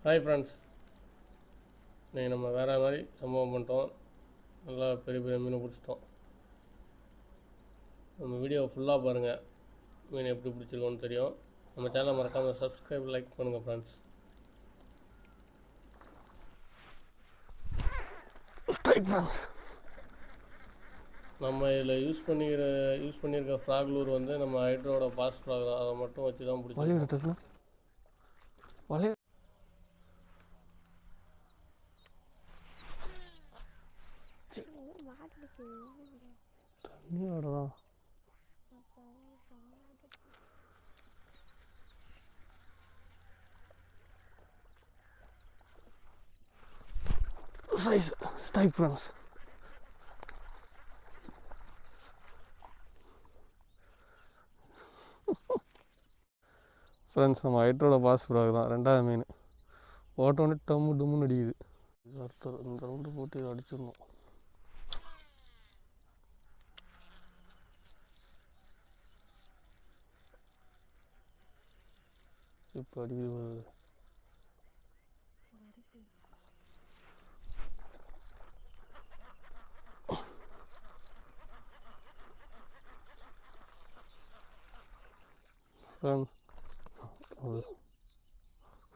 Hi friends, இன்றைக்கி நம்ம வேறு மாதிரி சம்பவம் பண்ணிட்டோம். நல்லா பெரிய பெரிய மீன் பிடிச்சிட்டோம். நம்ம வீடியோ ஃபுல்லாக பாருங்கள், மீன் எப்படி பிடிச்சிருக்கோன்னு தெரியும். நம்ம சேனலை மறக்காமல் சப்ஸ்கிரைப், லைக் பண்ணுங்கள் ஃப்ரெண்ட்ஸ். நம்ம இதில் யூஸ் பண்ணியிருக்க ஃப்ராக் லூர் வந்து நம்ம ஹைட்ரோட பாஸ் ஃப்ராக் தான். அதை மட்டும் வச்சு தான் பிடிச்சிருக்கோம். Size strike friends. ஃப்ரெண்ட்ஸ், நம்ம ஹைட்ரோட பாஸ் ஃப்ராக் தான். ரெண்டாவது மீன் ஓட்டோன்னே டம்மு டும்முன்னு அடிக்குது. அடுத்த இந்த ரவுண்டு போட்டு அடிச்சிடணும். இப்போ அடிக்குது.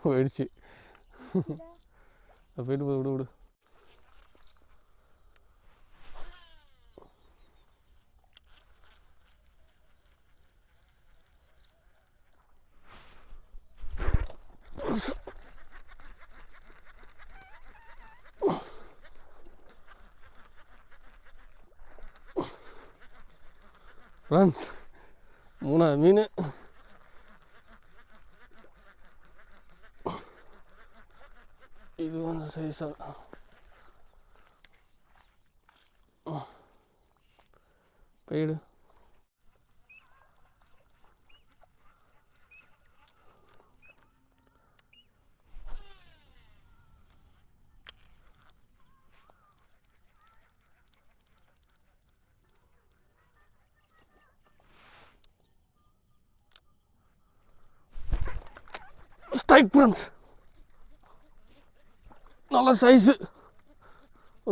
போயிடுச்சு. போயிட்டு போய் விடு விடு. ஃப்ரெண்ட்ஸ், மூணாவது மீன். இது வந்து சைஸாக போயிடு. ஸ்ட்ரைக் ஃப்ரெண்ட்ஸ், நல்ல சைஸு.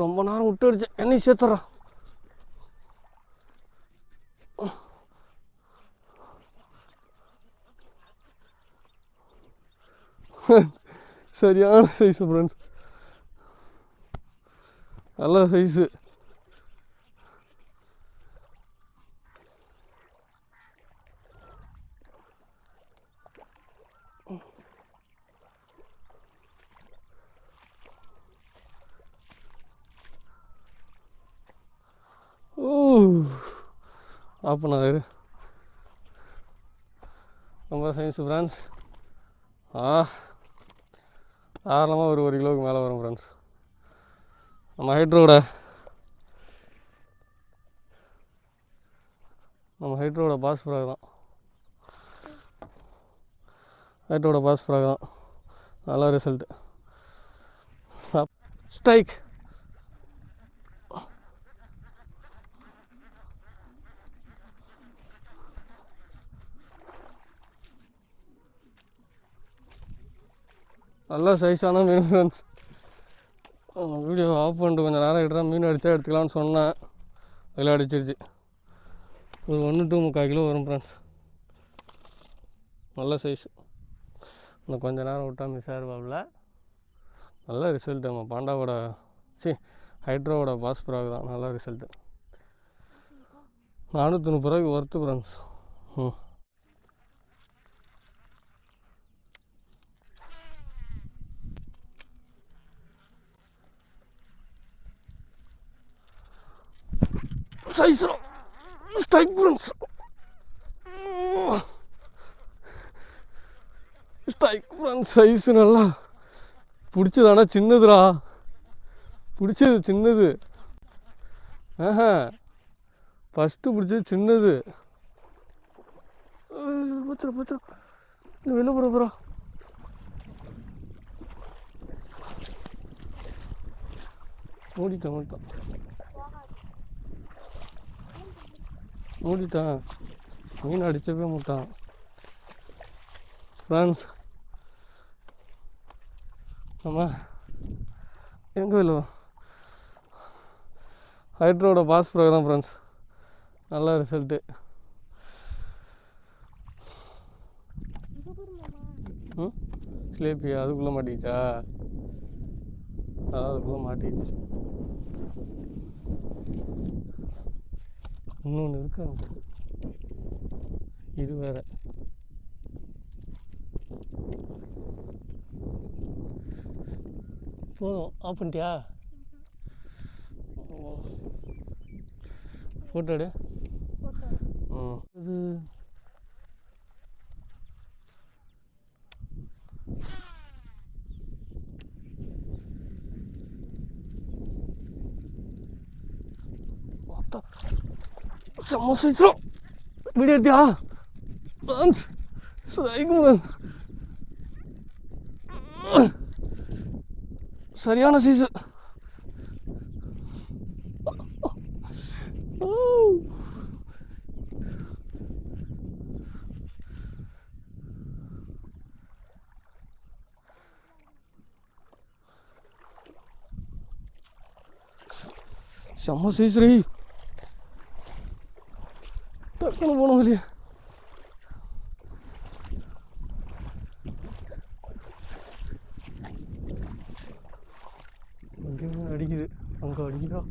ரொம்ப நேரம் விட்டு அடிச்சேன். என்னையும் சேர்த்துறான். சரியான சைஸு ஃப்ரெண்ட்ஸ், நல்ல சைஸு. ஆப்பனாரு ரொம்ப சைன்ஸு ஃப்ரெண்ட்ஸ். தாராளமாக ஒரு கிலோவுக்கு மேலே வரும் ஃப்ரெண்ட்ஸ். நம்ம ஹைட்ரோட பாஸ் ஃப்ராக் தான். ஹைட்ரோட பாஸ் ஃப்ராக் தான். நல்ல ரிசல்ட்டு. ஸ்ட்ரைக். நல்ல சைஸான மீன் ஃப்ரெண்ட்ஸ். வீடியோ ஆஃப் பண்ணிட்டு கொஞ்சம் நேரம் கிட்ட மீன் அடித்தா எடுத்துக்கலான்னு சொன்னேன். அதில் அடிச்சிருச்சு. ஒரு 1 to 3/4 கிலோ வரும் ஃப்ரெண்ட்ஸ். நல்ல சைஸ். இன்னும் கொஞ்சம் நேரம் விட்டா மிஸ் ஆகிருவாப்புல. நல்ல ரிசல்ட்டு. நம்ம பாண்டாவோட ஹைட்ரோவோட பாஸ் ஃப்ராக் தான். நல்ல ரிசல்ட்டு. 430 ரூபாய்க்கு worth friends. Size strike friends. Strike friends, size நல்லா பிடிச்சது. ஆனால் சின்னதுடா. பிடிச்சது சின்னது. ஃபஸ்ட்டு பிடிச்சது சின்னது. பச்சரா இன்னும் வெளில போகிறா. மூடிட்டான். மீன் அடிச்சவே மாட்டான் ஃப்ரெண்ட்ஸ். ஆமாம் எங்கே இல்லை ஹைட்ரோட பாஸ் ஃப்ராக் தான் ஃப்ரெண்ட்ஸ். நல்ல ரிசல்ட்டு. ஸ்லேப்பியா அதுக்குள்ளே மாட்டிக்கிச்சா? அதுக்குள்ளே மாட்டிக்கிச்சு. இன்னொன்று இருக்கு அங்கே. இது வேற. போதும். ஆஃப் பண்ணிட்டியா? ஃபோட்டோ எடு. இது செம்ம சைஸோ வீடியோ எடுத்தியா? சரியான சைஸு. செம்ம சைஸ் ரே. டக்குன்னு போனோம் வெளியே. எங்கேயுமே அடிக்குது. அங்கே அடிக்குதா?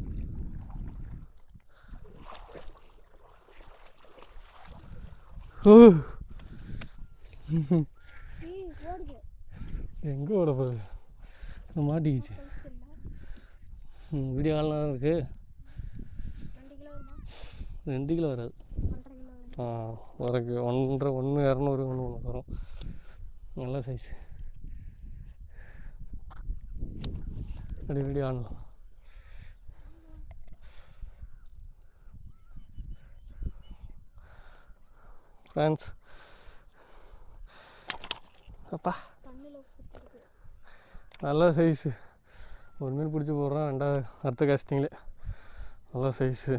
எங்கே ஓட போகுது? மாட்டிக்கிச்சு. வீடியோ கால்லாம் இருக்குது. 2 கிலோ வராது. வரைக்கு 1.5 1 200 ஒன்று வரும். நல்ல சைஸ். அப்படி வீடியோ ஆடலாம். ஃப்ரெண்ட்ஸ் அப்பா நல்ல சைஸு. ஒரு மீன் பிடிச்சி போடுறான். 2வது அடுத்த காஸ்டிங்கில் நல்ல சைஸு.